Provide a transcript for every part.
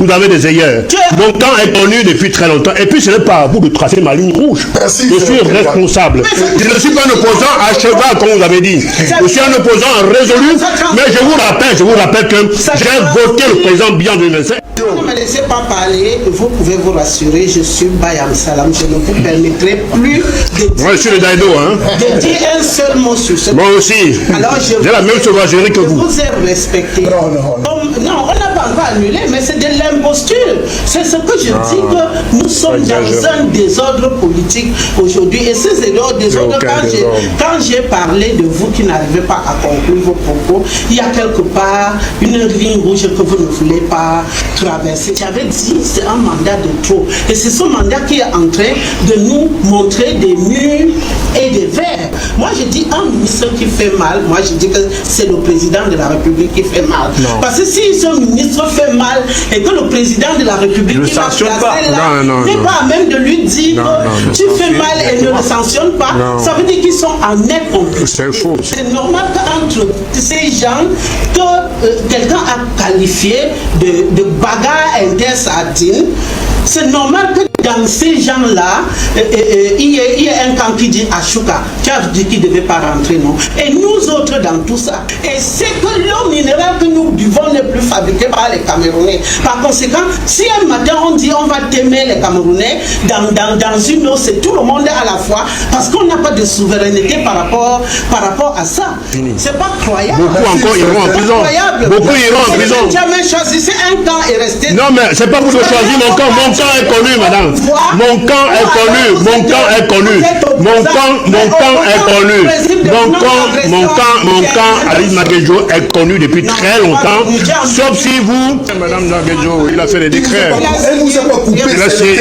vous avez des erreurs. Mon camp est connu depuis très longtemps. Et puis ce n'est pas à vous de tracer ma ligne rouge. Merci, je suis responsable. Je ne suis pas un opposant à cheval, comme vous avez dit. Je suis un opposant résolu, mais je vous rappelle que j'ai voté le président Biya en 2025. Ne me laissez pas parler, vous pouvez vous rassurer, je suis Bayam Salam, je ne vous permettrai plus de dire, moi je suis le Daïdo, hein. De dire un seul mot sur ce. Moi aussi, j'ai la même sauvagerie que vous. Je vous ai respecté. Non, on n'a pas encore annulé, mais c'est de l'imposture. C'est ce que je dis, que nous sommes dans un désordre politique aujourd'hui. Et ces désordres, quand j'ai parlé de vous qui n'arrivez pas à conclure vos propos, il y a quelque part une ligne rouge que vous ne voulez pas traverser. J'avais dit c'est un mandat de trop. Et c'est ce mandat qui est en train de nous montrer des murs et des verres. Moi je dis un ministre qui fait mal, moi je dis que c'est le président de la République qui fait mal. Non. Parce que si ce ministre fait mal et que le président de la République qui va placer là n'est pas à même de lui dire que tu fais mal et ne le sanctionne pas, ça veut dire qu'ils sont en net complicité. C'est faux. C'est normal qu'entre ces gens que quelqu'un a qualifié de bagarre intersardine, c'est normal que dans ces gens-là, il y ait un camp qui dit Ashuka, qui a dit qu'il ne devait pas rentrer, non. Et nous autres dans tout ça. Et c'est que l'eau minérale que nous buvons n'est plus fabriquée par les Camerounais. Par conséquent, si un matin on dit on va t'aimer les Camerounais, dans une eau, c'est tout le monde à la fois, parce qu'on n'a pas de souveraineté par rapport à ça. C'est pas croyable. Beaucoup encore iront en prison. Beaucoup iront en prison. Jamais choisissez un camp et restez. Non, mais c'est pas vous de choisir mon camp. Mon camp est connu, madame. Mon camp est connu. Mon camp est connu. Mon camp est connu. Mon camp, Alice Maguedjo est connu depuis très longtemps. Sauf si vous, madame Maguedjo, il a fait des décrets. Elle nous a pas coupé.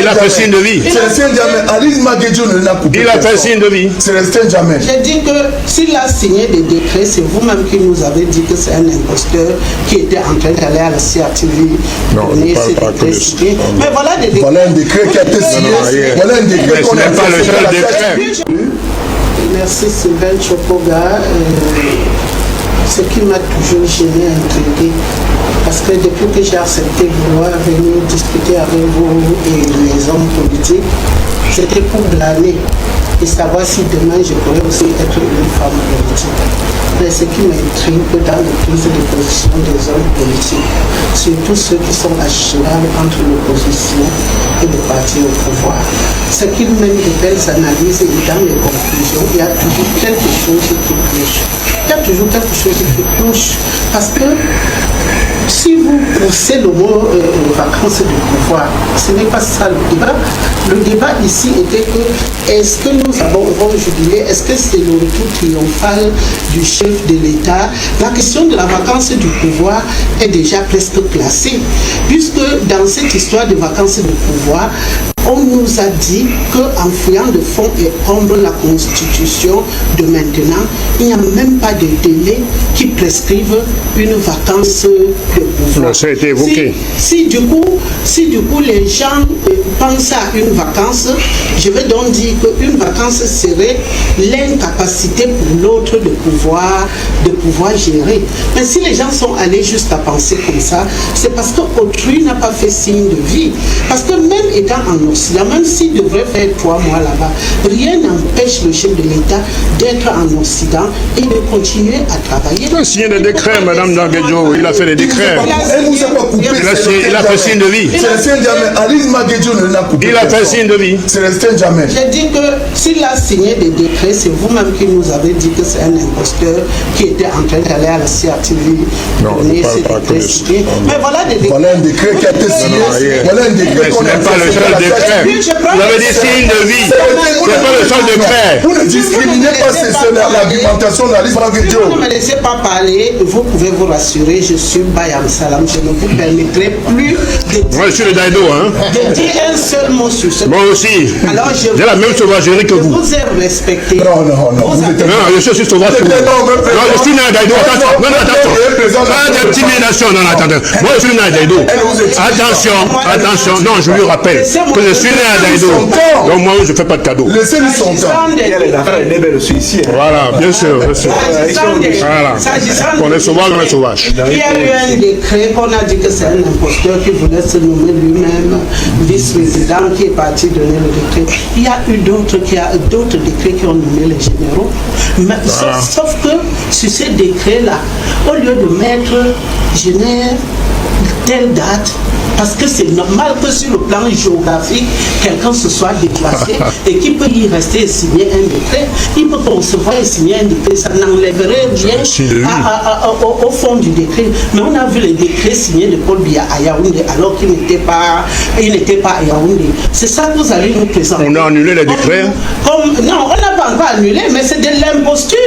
Il a fait signe de vie. C'est resté jamais. Alice Maguedjo ne l'a coupé. Il a fait signe de vie. C'est resté jamais. J'ai dit que s'il a signé des décrets, c'est vous-même qui nous avez dit que c'est un imposteur qui était en train d'aller à la CRTV. Non, je ne parle pas que de ça. Mais voilà des décrets. Voilà un décret qui a été signé. Voilà un décret qu'on a fait. Ce n'est pas le seul décret. Merci Sylvain Chopoga. Ce qui m'a toujours gêné, intrigué, parce que depuis que j'ai accepté de vouloir venir discuter avec vous et les hommes politiques, c'était pour blâmer et savoir si demain je pourrais aussi être une femme politique. Mais ce qui m'intrigue dans les prises de position des hommes politiques, surtout ceux qui sont à cheval entre l'opposition et le parti au pouvoir, c'est qu'ils mènent de belles analyses et dans les conclusions, il y a toujours quelque chose qui cloche. Il y a toujours quelque chose qui cloche. Parce que si vous poussez le mot vacances du pouvoir, ce n'est pas ça le débat. Le débat ici était que est-ce que nous avons jubilé, est-ce que c'est le retour triomphal du chef de l'État? La question de la vacance du pouvoir est déjà presque classée, puisque dans cette histoire de vacances du pouvoir, on nous a dit qu'en fouillant de fond et ombre la Constitution de maintenant, il n'y a même pas de délai qui prescrive une vacance de pouvoir. Ça a été évoqué. Si du coup les gens pensent à une vacance, je vais donc dire qu'une vacance serait l'incapacité pour l'autre de pouvoir gérer. Mais si les gens sont allés juste à penser comme ça, c'est parce qu'autrui n'a pas fait signe de vie. Parce que même étant en Occident, même s'il devrait faire 3 mois là-bas, rien n'empêche le chef de l'État d'être en Occident et de continuer à travailler. Il a signé des décrets, madame Maguedjo. Il a fait des décrets. Elle nous a pas coupé. Il a fait signe de vie. C'est resté jamais. Alice Maguedjo ne l'a coupé. Il a fait signe de vie. C'est resté jamais. J'ai dit que s'il a signé des décrets, c'est vous-même qui nous avez dit que c'est un imposteur qui était en train d'aller à la CRTV. Non, je ne parle pas que de ça. Mais voilà des décrets. Voilà un décret qui a été signé. Voilà un décret qu'on a fait. Ce n'est pas le seul décret. Vous avez dit signe de vie. Ce n'est pas le seul décret. Vous ne discriminez pas, c'est l'argumentation d'Alice Maguedjo. Ne me laissez pas parler, vous pouvez vous rassurer, je suis Bayam Salam, je ne vous permettrai plus moi je suis le Daïdo, hein. de dire un seul mot sur ce. Moi aussi. J'ai la même sauvagerie que vous. Je vous ai respecté. Non, je suis sauvage que vous. Non, je suis né à Daïdo. Attention. Non, attention. Pas d'intimidation. Non, attendez. Moi, je suis né à Daïdo. Attention. Non, je lui rappelle que je suis né à Daïdo. Donc, moi, je ne fais pas de cadeau. Laissez-lui son temps. Voilà, bien sûr. Voilà. On est sauvage, on est sauvage. Il y a eu un décret qu'on a dit que c'est un imposteur qui voulait se nommer lui-même vice-président qui est parti donner le décret. Il y a eu d'autres décrets qui ont nommé les généraux. Mais, sauf que sur ces décrets-là, au lieu de mettre génère telle date, parce que c'est normal que sur le plan géographique, quelqu'un se soit déplacé et qu'il peut y rester et signer un décret. Il peut concevoir et signer un décret, ça n'enlèverait rien au fond du décret. Mais on a vu les décrets signés de Paul Biya à Yaoundé alors qu'il n'était pas à Yaoundé. C'est ça que vous allez nous présenter. On a annulé les décrets? Non, on n'a pas encore annulé, mais c'est de l'imposture.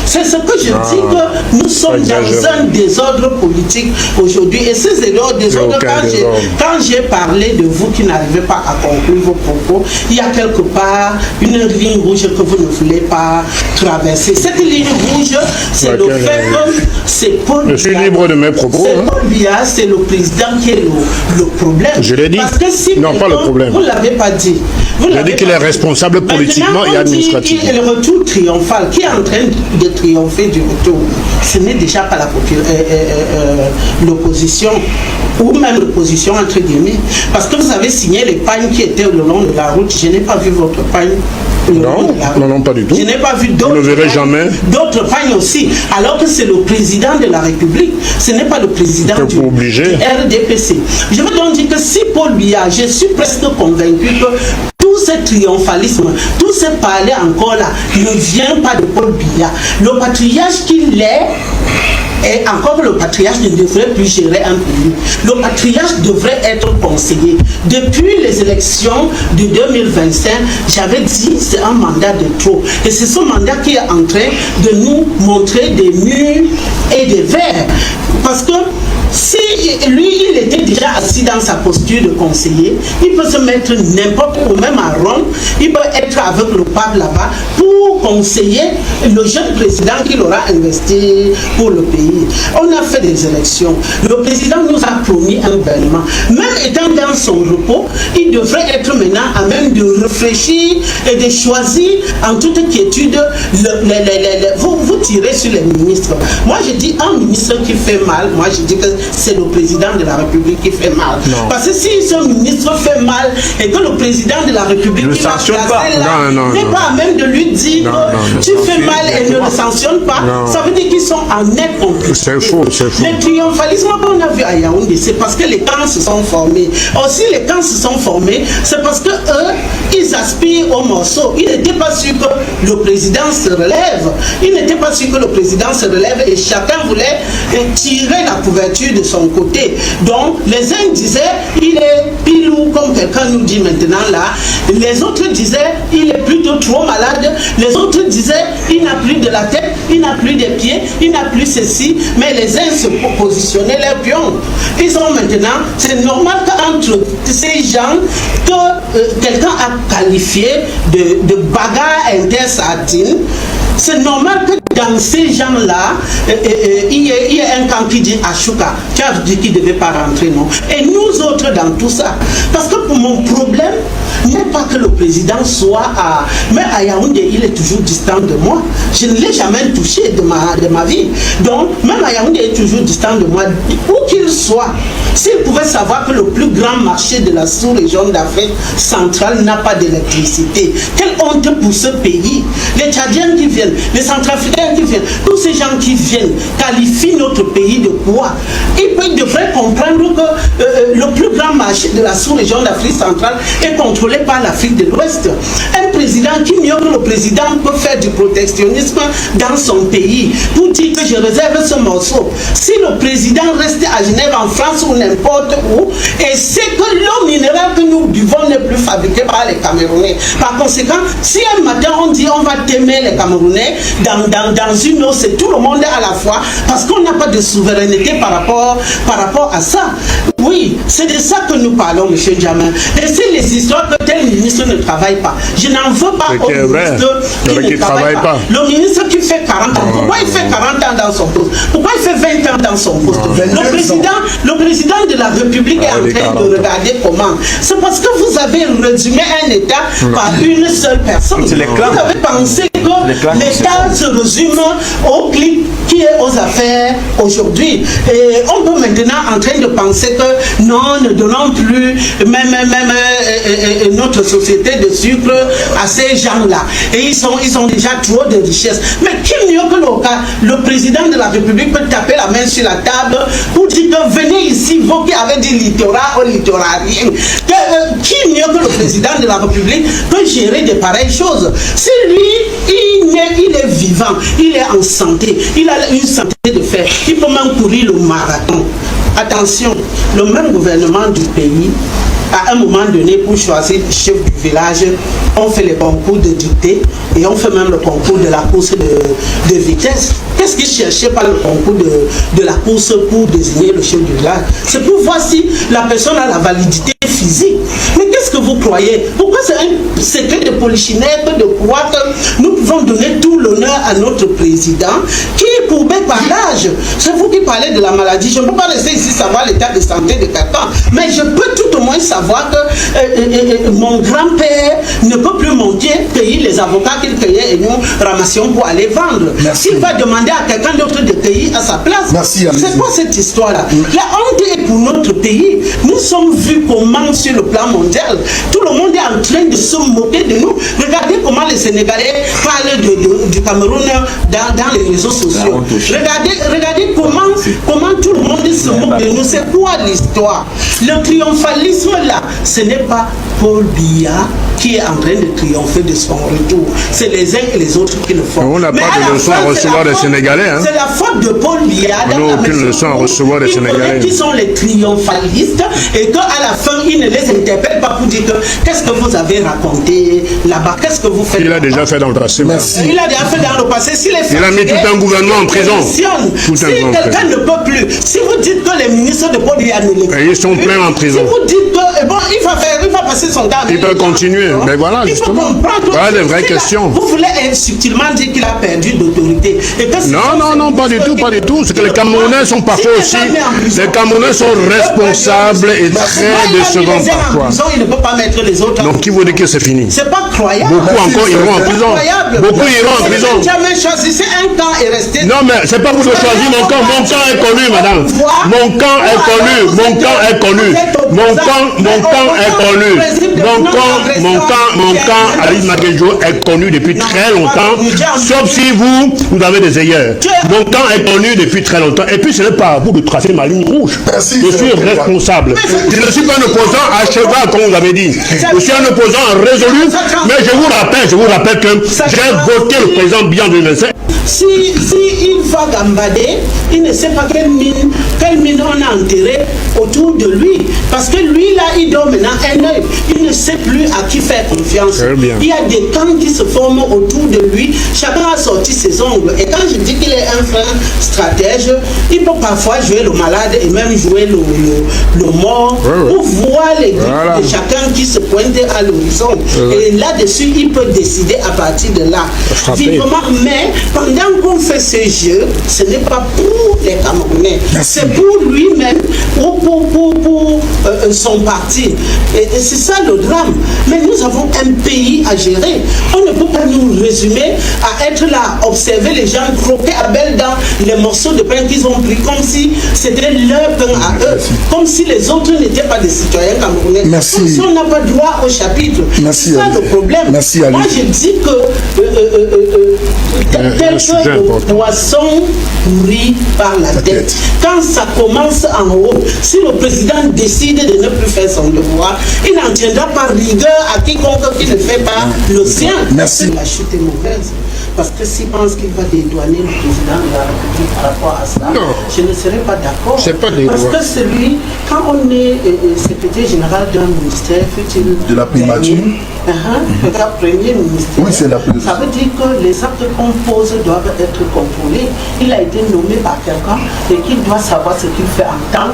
C'est ce que je dis, que nous sommes dans un désordre politique aujourd'hui. Et ces désordres, quand j'ai parlé de vous qui n'arrivez pas à conclure vos propos, il y a quelque part une ligne rouge que vous ne voulez pas traverser. Cette ligne rouge, c'est le fait que c'est Paul Biya. Je suis libre de mes propos. C'est Paul Biya, c'est le président qui est le problème. Je l'ai dit. Parce que si non, pas le problème. Vous ne l'avez pas dit. J'ai dit qu'il est responsable politiquement et administrativement. Le retour triomphal, qui est en train de triompher du retour, ce n'est déjà pas l'opposition, ou même l'opposition entre guillemets, parce que vous avez signé les pagnes qui étaient le long de la route. Je n'ai pas vu votre pagne. Non, pas du tout. Je n'ai pas vu d'autres. Vous ne verrez jamais. D'autres pagnes aussi, alors que c'est le président de la République, ce n'est pas le président du RDPC. Je veux donc dire que si Paul Biya, je suis presque convaincu que tout ce triomphalisme, tout ce parler encore là, ne vient pas de Paul Biya. Le patriarche qu'il est, et encore le patriarche ne devrait plus gérer un pays. Le patriarche devrait être conseiller. Depuis les élections de 2025, j'avais dit c'est un mandat de trop. Et c'est ce mandat qui est en train de nous montrer des murs et des verres. Parce que si lui, il était déjà assis dans sa posture de conseiller, il peut se mettre n'importe où, même à Rome, il peut être avec le pape là-bas pour conseiller le jeune président qu'il aura investi pour le pays. On a fait des élections. Le président nous a promis un gouvernement. Même étant dans son repos, il devrait être maintenant à même de réfléchir et de choisir en toute quiétude. Vous tirez sur les ministres. Moi, je dis un ministre qui fait mal, moi je dis que c'est le président de la République qui fait mal. Non. Parce que si ce ministre fait mal et que le président de la République qui va placer là n'est pas à même de lui dire tu fais mal et ne le sanctionne pas, ça veut dire qu'ils sont en net conflit. C'est faux, c'est faux. Le triomphalisme qu'on a vu à Yaoundé, c'est parce que les camps se sont formés. Aussi, les camps se sont formés, c'est parce que eux, ils aspirent au morceau. Ils n'étaient pas sûrs que le président se relève. Ils n'étaient pas sûrs que le président se relève et chacun voulait tirer la couverture de son côté. Donc, les uns disaient, il est pilou, comme quelqu'un nous dit maintenant là. Les autres disaient, il est plutôt trop malade. Les autres disaient, il n'a plus de la tête, il n'a plus des pieds, il n'a plus ceci. Mais les uns se positionnaient les pions. Ils sont maintenant, c'est normal qu'entre ces gens, que quelqu'un a qualifié de bagarre intersardine, c'est normal que dans ces gens-là, il y a un camp qui dit Ashuka, qui a dit qu'il ne devait pas rentrer, non. Et nous autres dans tout ça. Parce que pour mon problème n'est pas que le président soit à... Mais à Yaoundé, il est toujours distant de moi. Je ne l'ai jamais touché de ma vie. Donc, même à Yaoundé, il est toujours distant de moi. Où qu'il soit, s'il pouvait savoir que le plus grand marché de la sous-région d'Afrique centrale n'a pas d'électricité, quelle honte pour ce pays. Les Tchadiens qui viennent, les Centrafricains qui viennent, tous ces gens qui viennent qualifient notre pays de quoi? Ils devraient comprendre que le plus grand marché de la sous-région d'Afrique centrale est contrôlé par l'Afrique de l'Ouest. Un président qui mieux que le président peut faire du protectionnisme dans son pays pour dire que je réserve ce morceau. Si le président reste à Genève, en France ou n'importe où, et c'est que l'eau minérale que nous buvons pétrole n'est plus fabriqué par les Camerounais. Par conséquent, si un matin on dit on va t'aimer les Camerounais, dans une eau, c'est tout le monde à la fois, parce qu'on n'a pas de souveraineté par rapport à ça. Oui, c'est de ça que nous parlons, M. Djamin. Et c'est les histoires que tel ministre ne travaille pas. Je n'en veux pas au ministre qui ne travaille pas. Le ministre qui fait 40 ans, pourquoi il fait 40 ans dans son poste? Pourquoi il fait 20 ans dans son poste? Le président de la République est en train de regarder comment. C'est parce que vous avez résumé un État par une seule personne. Vous avez pensé que l'État se résume au clic qui est aux affaires aujourd'hui. Et on peut maintenant en train de penser que non, ne donnons plus même notre société de sucre à ces gens-là. Et ils ont déjà trop de richesses. Mais qui mieux que le président de la République peut taper la main sur la table pour dire que venez ici, vous qui avez dit littoral ou littoralien. Qui mieux que le président de la République peut gérer de pareilles choses? Si lui, il est vivant, il est en santé, il a une santé de fer, il peut même courir le marathon. Attention, le même gouvernement du pays, à un moment donné, pour choisir le chef du village, on fait les concours de dictée et on fait même le concours de la course de vitesse. Qu'est-ce qu'ils cherchaient par le concours de la course pour désigner le chef du village? C'est pour voir si la personne a la validité physique. Mais qu'est-ce que vous croyez? Pourquoi c'est un secret de polichinelle de croire que nous pouvons donner tout l'honneur à notre président qui est courbé par l'âge? C'est vous qui parlez de la maladie. Je ne peux pas rester ici savoir l'état de santé de quelqu'un, mais je peux tout au moins savoir que mon grand-père ne peut plus monter, cueillir les avocats qu'il cueillait et nous ramassions pour aller vendre. S'il va demander à quelqu'un d'autre de cueillir à sa place, c'est quoi cette histoire-là? La honte est pour notre pays. Nous sommes vus comment sur le plan mondial. Tout le monde est en train de se moquer de nous. Regardez comment les Sénégalais parlent du Cameroun dans les réseaux sociaux. Regardez comment tout le monde se moque de nous. C'est quoi l'histoire? Le triomphalisme là, ce n'est pas Paul Biya qui est en train de triompher de son retour. C'est les uns et les autres qui le font. On n'a pas de leçon à recevoir des Sénégalais. Hein? C'est la faute de Paul Biya. On n'a aucune leçon à recevoir des Sénégalais. Qui sont les triomphalistes et qu'à la fin, ils ne les interpellent pas pour dire qu'est-ce que vous avez raconté là-bas, qu'est-ce que vous faites. Il a déjà fait dans le passé. Il a déjà fait dans le passé. Il a mis tout un gouvernement en prison. Si quelqu'un ne peut plus, si vous dites que les ministres de Paul Biya ne les et ils sont pleins en prison. Si vous dites que bon, il va passer son temps. Il peut continuer. Mais voilà, justement. Voilà des vraies questions. Vous voulez subtilement dire qu'il a perdu d'autorité. Non, pas du tout. C'est que les Camerounais sont parfois aussi. Les Camerounais sont responsables et très décevants parfois. Il ne peut pas mettre les autres. Donc qui vous dit que c'est fini? C'est pas croyable. Beaucoup encore iront en prison. Beaucoup iront en prison. Jamais choisi, un camp est resté. Non, mais c'est pas vous de choisir mon camp. Mon camp est connu, madame. Mon camp est connu. Mon camp est connu. Mon camp est connu. Mon camp, Alice Maguejo, est connu depuis très longtemps. Sauf si vous avez des ailleurs. Mon camp est connu depuis très longtemps. Et puis ce n'est pas à vous de tracer ma ligne rouge. Je suis responsable. Je ne suis pas un opposant à cheval, comme vous avez dit. Je suis un opposant résolu. Mais je vous rappelle que j'ai voté le président Biya en 2025. Si il va gambader, il ne sait pas quelle mine on a enterrée autour de lui. Parce que lui, là, il donne maintenant un œil. Il ne sait plus à qui faire confiance. Il y a des camps qui se forment autour de lui. Chacun a sorti ses ongles. Et quand je dis qu'il est un frère stratège, il peut parfois jouer le malade et même jouer le mort pour voir les groupes de chacun qui se pointe à l'horizon. Et là-dessus, il peut décider à partir de là. Vivement, mais pendant qu'on fait ce jeu, ce n'est pas pour les Camerounais, c'est pour lui-même ou pour son parti. Et c'est ça le drame. Mais nous avons un pays à gérer. On ne peut pas nous résumer à être là, observer les gens croquer à belles dents les morceaux de pain qu'ils ont pris comme si c'était leur pain à eux, comme si les autres n'étaient pas des citoyens camerounais, comme si on n'a pas droit au chapitre. C'est ça le problème. Moi je dis que tel que le poisson pourrit par la tête. Quand ça commence en haut, si le président décide de ne plus faire son devoir, il n'en tiendra pas rigueur à quiconque qui ne fait pas le sien. La chute est mauvaise. Parce que s'il pense qu'il va dédouaner le président de la République par rapport à ça, non, je ne serais pas d'accord. C'est pas des Parce lois. que celui, quand on est secrétaire général d'un ministère, fait-il De la primature. Premier ministère. Oui, c'est la primature. Ça veut dire que les actes qu'on pose doivent être contrôlés. Il a été nommé par quelqu'un et qu'il doit savoir ce qu'il fait en temps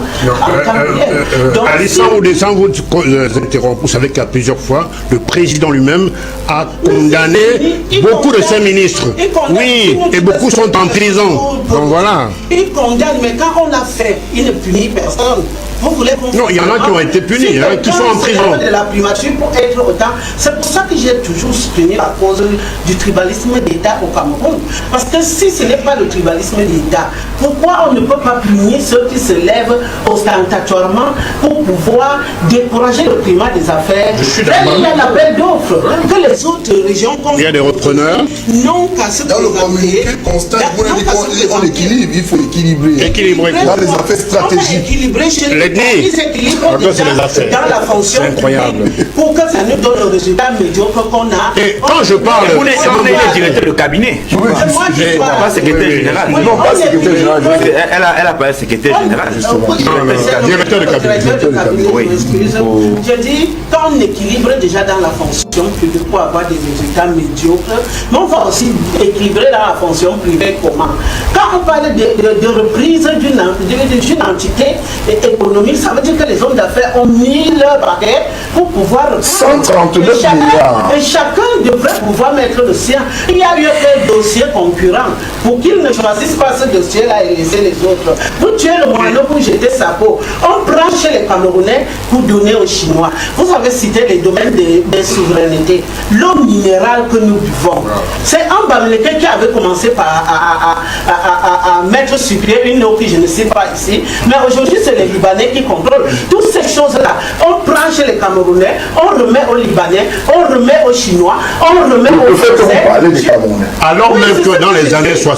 réel. Donc, allez, sans vous interrompre, vous savez qu'à plusieurs fois, le président lui-même a condamné beaucoup de ses ministres. Oui, et beaucoup sont en prison. Donc voilà. Il condamne, mais quand on a fait, il ne punit personne. Vous voulez non, il y en a qui ont été punis, qui sont en prison. De la primature pour être autant. C'est pour ça que j'ai toujours soutenu la cause du tribalisme d'État au Cameroun. Parce que si ce n'est pas le tribalisme d'État, pourquoi on ne peut pas punir ceux qui se lèvent ostentatoirement pour pouvoir décourager le climat des affaires? Je suis d'accord. Il y a l'appel d'offres que les autres régions... Il y a des repreneurs. Non qu'à se Dans le communiqué constant, on équilibre, il faut équilibrer. Équilibrer. Dans les affaires stratégiques. Équilibrer chez les dans la fonction. C'est incroyable. Pour que ça nous donne le résultat médiocre qu'on a. Et quand je parle... Vous êtes directeur de cabinet. Oui, Pas secrétaire général. Non, pas secrétaire général. Elle a pas secrétaire général, justement. Directeur de cabinet. Oui. Je dis, quand on équilibre déjà dans la fonction publique pour avoir des résultats médiocres, mais on va aussi équilibrer dans la fonction privée comment? Quand on parle de reprise d'une entité économique, ça veut dire que les hommes d'affaires ont mis leur baguette pour pouvoir... 139 milliards. Et chacun devrait pouvoir mettre le sien. Il y a eu un dossier concurrent pour qu'ils ne choisissent pas ce dossier-là et laisser les autres. Vous tuez le moineau pour jeter sa peau. On prend chez les Camerounais pour donner aux Chinois. Vous avez cité les domaines des souverainetés. L'eau minérale que nous buvons, c'est un Bamileke qui avait commencé par à mettre sur pied une eau que je ne sais pas ici. Mais aujourd'hui, c'est les Libanais qui contrôlent toutes ces choses-là. On prend chez les Camerounais, on remet aux Libanais, on remet aux Chinois, on remet aux Français. Vous parler des Camerounais. Alors même que dans les années 60,